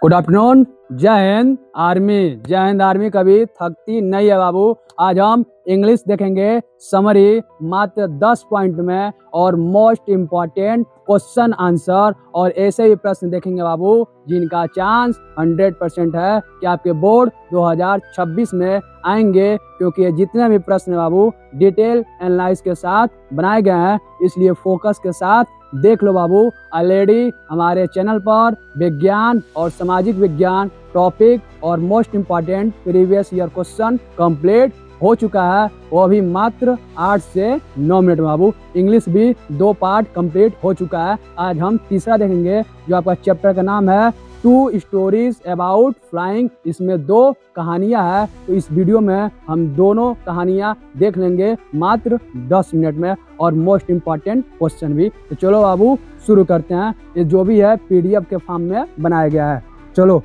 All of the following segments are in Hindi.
Good afternoon. जय हिंद आर्मी। जय हिंद आर्मी कभी थकती नहीं है बाबू। आज हम इंग्लिश देखेंगे समरी मात्र 10 पॉइंट में और मोस्ट इम्पॉर्टेंट क्वेश्चन आंसर और ऐसे ही प्रश्न देखेंगे बाबू जिनका चांस 100% है कि आपके बोर्ड 2026 में आएंगे, क्योंकि ये जितने भी प्रश्न बाबू डिटेल एनालाइज के साथ बनाए गए हैं, इसलिए फोकस के साथ देख लो बाबू। ऑलरेडी हमारे चैनल पर विज्ञान और सामाजिक विज्ञान टॉपिक और most important previous year question complete हो चुका है, वो भी मात्र 8 से 9 मिनट में बाबू। इंग्लिश भी 2 पार्ट कंप्लीट हो चुका है। आज हम तीसरा देखेंगे, जो आपका चैप्टर का नाम है 2 स्टोरीज अबाउट फ्लाइंग। इसमें 2 कहानियां हैं, तो इस वीडियो में हम दोनों कहानियां देख लेंगे मात्र 10 मिनट में और मोस्ट इम्पॉर्टेंट क्वेश्चन भी। तो चलो बाबू शुरू करते हैं। ये जो भी है PDF के फॉर्म में बनाया गया है। चलो,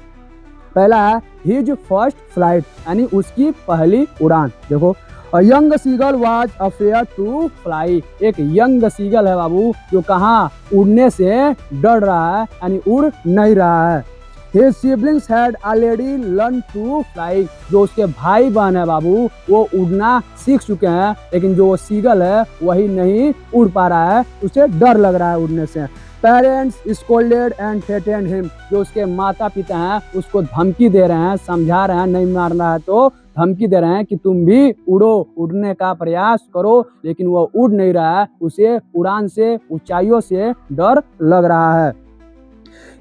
पहला है हिज फर्स्ट फ्लाइट, यानी उसकी पहली उड़ान। देखो, A young seagull was afraid to fly। एक यंग सीगल है बाबू जो कहाँ उड़ने से डर रहा है, यानी उड़ नहीं रहा है। His siblings had already learned to fly। जो उसके भाई बहन है बाबू वो उड़ना सीख चुके हैं, लेकिन जो वो सीगल है वही नहीं उड़ पा रहा है, उसे डर लग रहा है उड़ने से। Parents scolded and threatened him. जो उसके माता पिता हैं उसको धमकी दे रहे हैं, समझा रहे हैं, नहीं मारना है तो धमकी दे रहे हैं कि तुम भी उड़ो, उड़ने का प्रयास करो, लेकिन वो उड़ नहीं रहा है, उसे उड़ान से, ऊंचाइयों से डर लग रहा है।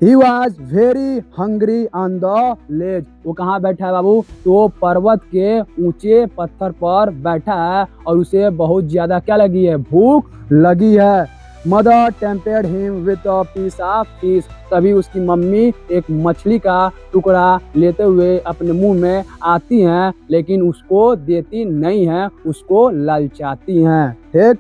He was very hungry on the ledge। वो कहाँ बैठा है बाबू? तो वो पर्वत के ऊंचे पत्थर पर बैठा है और उसे बहुत ज्यादा क्या लगी है? भूख लगी है। Mother tempted him with a piece of fish. तभी उसकी मम्मी एक मछली का टुकड़ा लेते हुए अपने मुंह में आती हैं, लेकिन उसको देती नहीं है, उसको ललचाती हैं। ठीक।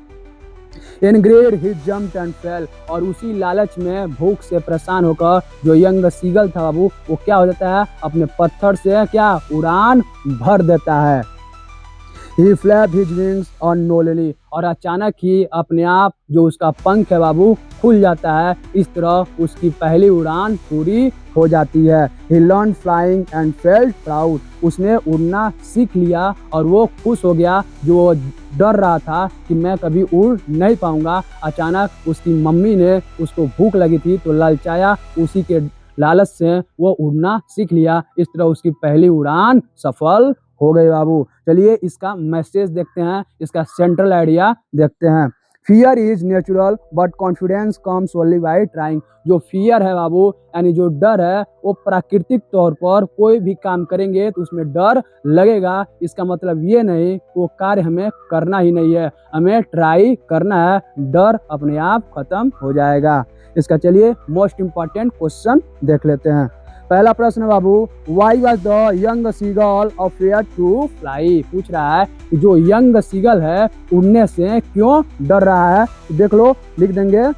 In greed he jumped and fell। और उसी लालच में भूख से परेशान होकर जो यंग सीगल था बाबू वो क्या हो जाता है? अपने पत्थर से क्या उड़ान भर देता है। He flapped his wings unknowingly। और अचानक ही अपने आप जो उसका पंख है बाबू खुल जाता है। इस तरह उसकी पहली उड़ान पूरी हो जाती है। He learned flying and felt proud। उसने उड़ना सीख लिया और वो खुश हो गया। जो डर रहा था कि मैं कभी उड़ नहीं पाऊंगा, अचानक उसकी मम्मी ने उसको भूख लगी थी तो ललचाया, उसी के लालच से वो उड़ना सीख लिया। इस तरह उसकी पहली उड़ान सफल हो गई बाबू। चलिए इसका मैसेज देखते हैं, इसका सेंट्रल आइडिया देखते हैं। Fear is natural but confidence comes only by trying. जो फियर है बाबू, यानी जो डर है, वो प्राकृतिक तौर पर कोई भी काम करेंगे तो उसमें डर लगेगा। इसका मतलब ये नहीं वो कार्य हमें करना ही नहीं है, हमें ट्राई करना है, डर अपने आप खत्म हो जाएगा। इसका चलिए मोस्ट इम्पॉर्टेंट क्वेश्चन देख लेते हैं। पहला प्रश्न है बाबू, why was the young seagull afraid to fly. पूछ रहा है कि जो यंग सीगल है उड़ने से क्यों डर रहा है। देख लो, लिख देंगे।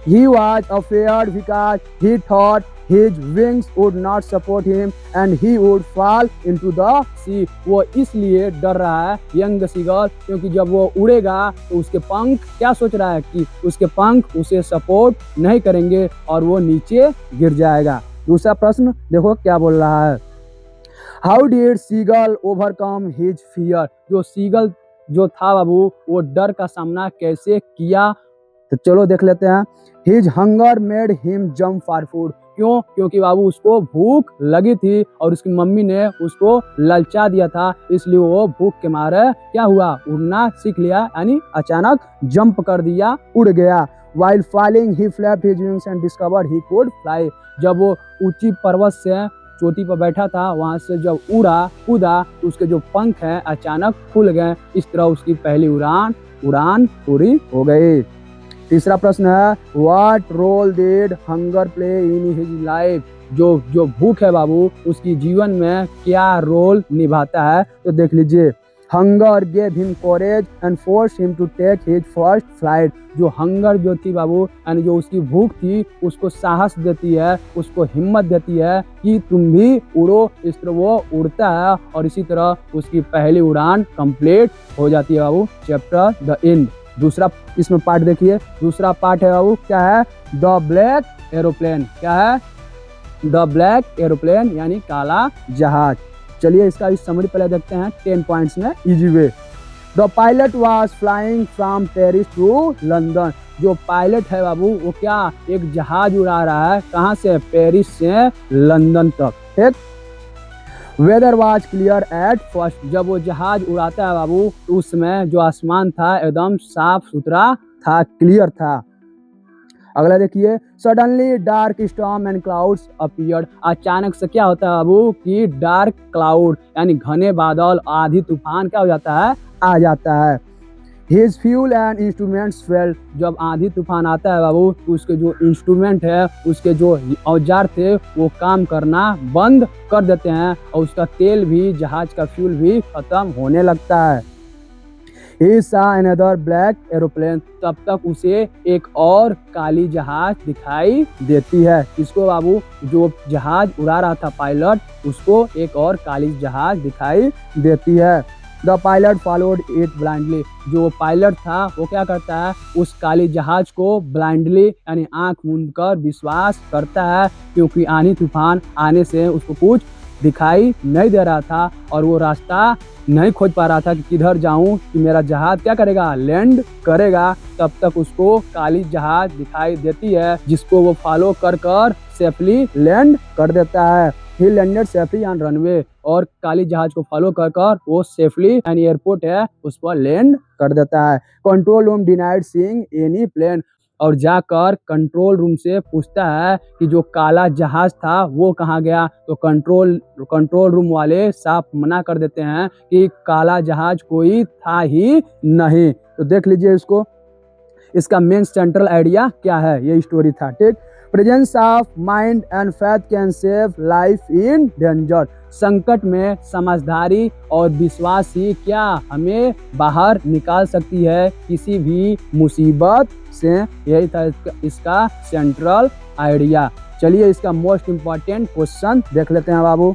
He was afraid because he thought his wings would not support him and he would fall into the sea। वो इसलिए डर रहा है यंग सीगल क्योंकि जब वो उड़ेगा तो उसके पंख क्या सोच रहा है कि उसके पंख उसे सपोर्ट नहीं करेंगे और वो नीचे गिर जाएगा। दूसरा प्रश्न देखो क्या बोल रहा है। How did seagull overcome his fear. जो सीगल जो था बाबू वो डर का सामना कैसे किया, तो चलो देख लेते हैं। His hunger made him jump for food. क्यों? क्योंकि बाबू उसको भूख लगी थी और उसकी मम्मी ने उसको ललचा दिया था, इसलिए वो भूख के मारे क्या हुआ? उड़ना सीख लिया, यानी अचानक जंप कर दिया, उड़ गया। While falling he flapped his wings and discovered he could fly। जब वो ऊंची पर्वत से चोटी पर बैठा था, वहां से जब कूदा तो उसके जो पंख हैं अचानक खुल गए। इस तरह उसकी पहली उड़ान पूरी हो गई। तीसरा प्रश्न है, What role did hunger play in his life। जो भूख है बाबू उसकी जीवन में क्या रोल निभाता है, तो देख लीजिए। Hunger gave him courage and forced him to take his first flight। जो हंगर जो थी बाबू, यानी जो उसकी भूख थी, उसको साहस देती है, उसको हिम्मत देती है कि तुम भी उड़ो। इस तरह वो उड़ता है और इसी तरह उसकी पहली उड़ान कंप्लीट हो जाती है बाबू। Chapter the end. दूसरा इसमें पार्ट देखिए, दूसरा पार्ट है बाबू क्या है? The black aeroplane. क्या है? द ब्लैक एरोप्लेन यानी काला जहाज। चलिए इसका इस समरी पहले देखते हैं 10 पॉइंट्स में easy way. The pilot was flying from Paris to London. जो पायलट है बाबू वो क्या एक जहाज उड़ा रहा है, कहाँ से, पेरिस से लंदन तक। ठीक। Weather was clear at first. जब वो जहाज उड़ाता है बाबू तो उस समय जो आसमान था एकदम साफ सुथरा था, क्लियर था। अगला देखिए, suddenly dark storm and clouds appeared. अचानक से क्या होता है बाबू कि डार्क क्लाउड यानी घने बादल, आधी तूफान क्या हो जाता है, आ जाता है। His fuel and instruments failed. जब आंधी तूफान आता है बाबू तो उसके जो इंस्ट्रूमेंट है, उसके जो औजार थे वो काम करना बंद कर देते हैं और उसका तेल भी, जहाज का फ्यूल भी खत्म होने लगता है। He saw another black aeroplane। तब तक उसे एक और काली जहाज दिखाई देती है। किसको बाबू, जो जहाज उड़ा रहा था पायलट, उसको एक और काली जहाज दिखाई देती है। The pilot followed it blindly. जो पायलट था वो क्या करता है, उस काली जहाज को ब्लाइंडली यानी आंख मूंद कर विश्वास करता है, क्योंकि आंधी तूफान आने से उसको कुछ दिखाई नहीं दे रहा था और वो रास्ता नहीं खोज पा रहा था कि किधर जाऊं कि मेरा जहाज क्या करेगा, लैंड करेगा। तब तक उसको काली जहाज दिखाई देती है जिसको वो फॉलो कर कर सेफली लैंड कर देता है। ही लैंडेड सेफली ऑन रनवे। और काली जहाज को फॉलो कर कर वो सेफली यानी एयरपोर्ट है उस पर लैंड कर देता है। Control room denied seeing any plane. और जाकर कंट्रोल रूम से पूछता है कि जो काला जहाज था वो कहाँ गया। तो कंट्रोल रूम वाले साफ मना कर देते हैं कि काला जहाज कोई था ही नहीं। तो देख लीजिए इसको, इसका मेन सेंट्रल आइडिया क्या है, ये स्टोरी था। ठीक। Presence of mind and faith can save life in danger. संकट में समझदारी और विश्वास ही क्या हमें बाहर निकाल सकती है किसी भी मुसीबत से। यही था इसका सेंट्रल आइडिया। चलिए इसका मोस्ट इम्पॉर्टेंट क्वेश्चन देख लेते हैं बाबू।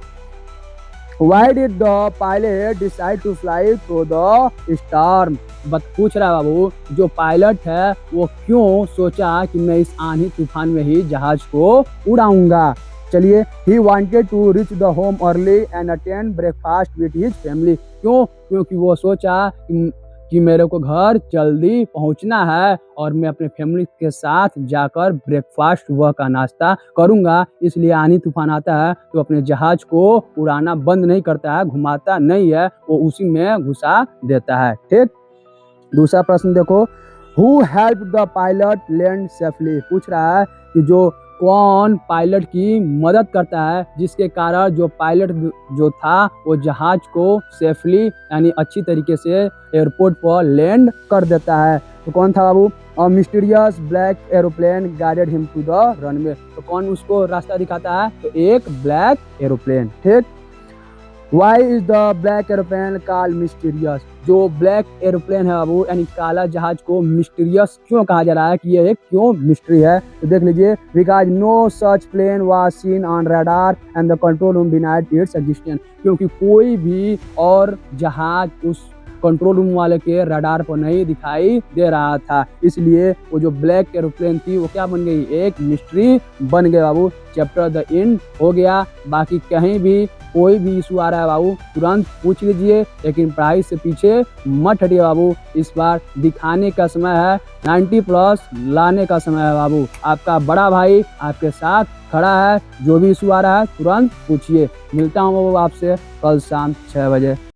Why did the pilot decide to fly through the storm? पूछ रहा है बाबू, जो पायलट है वो क्यों सोचा कि मैं इस आंधी तूफान में ही जहाज को उड़ाऊंगा। चलिए, he wanted to reach the home early and attend breakfast with his family। क्यों, क्योंकि वो सोचा कि मेरे को घर जल्दी पहुंचना है और मैं अपने फैमिली के साथ जाकर ब्रेकफास्ट सुबह का नाश्ता करूंगा। इसलिए आंधी तूफान आता है तो अपने जहाज को उड़ाना बंद नहीं करता है, घुमाता नहीं है, वो उसी में घुसा देता है। ठीक। दूसरा प्रश्न देखो, who help the pilot land safely. पूछ रहा है कि जो कौन पायलट की मदद करता है जिसके कारण जो पायलट जो था वो जहाज को सेफली यानी अच्छी तरीके से एयरपोर्ट पर लैंड कर देता है। तो कौन था बाबू, mysterious black aeroplane guided him to the runway. तो कौन उसको रास्ता दिखाता है, तो एक ब्लैक एरोप्लेन। ठीक। Why is the black aeroplane called mysterious. जो ब्लैक एरोप्लेन है बाबू यानी काला जहाज को मिस्टीरियस क्यों कहा जा रहा है, कि ये एक क्यों मिस्ट्री है। तो देख लीजिए, because no such plane was seen on radar and the control room denied its existence. क्योंकि कोई भी और जहाज उस कंट्रोल रूम वाले के रडार पर नहीं दिखाई दे रहा था, इसलिए वो जो ब्लैक एरोप्लेन थी वो क्या बन गई, एक मिस्ट्री बन गई बाबू। चैप्टर द एंड हो गया। बाकी कहीं भी कोई भी इशू आ रहा है बाबू तुरंत पूछ लीजिए, लेकिन पढ़ाई से पीछे मत हटिए बाबू। इस बार दिखाने का समय है, 90+ लाने का समय है बाबू। आपका बड़ा भाई आपके साथ खड़ा है, जो भी इशू आ रहा है तुरंत पूछिए। मिलता हूँ बाबू आपसे कल शाम 6 बजे।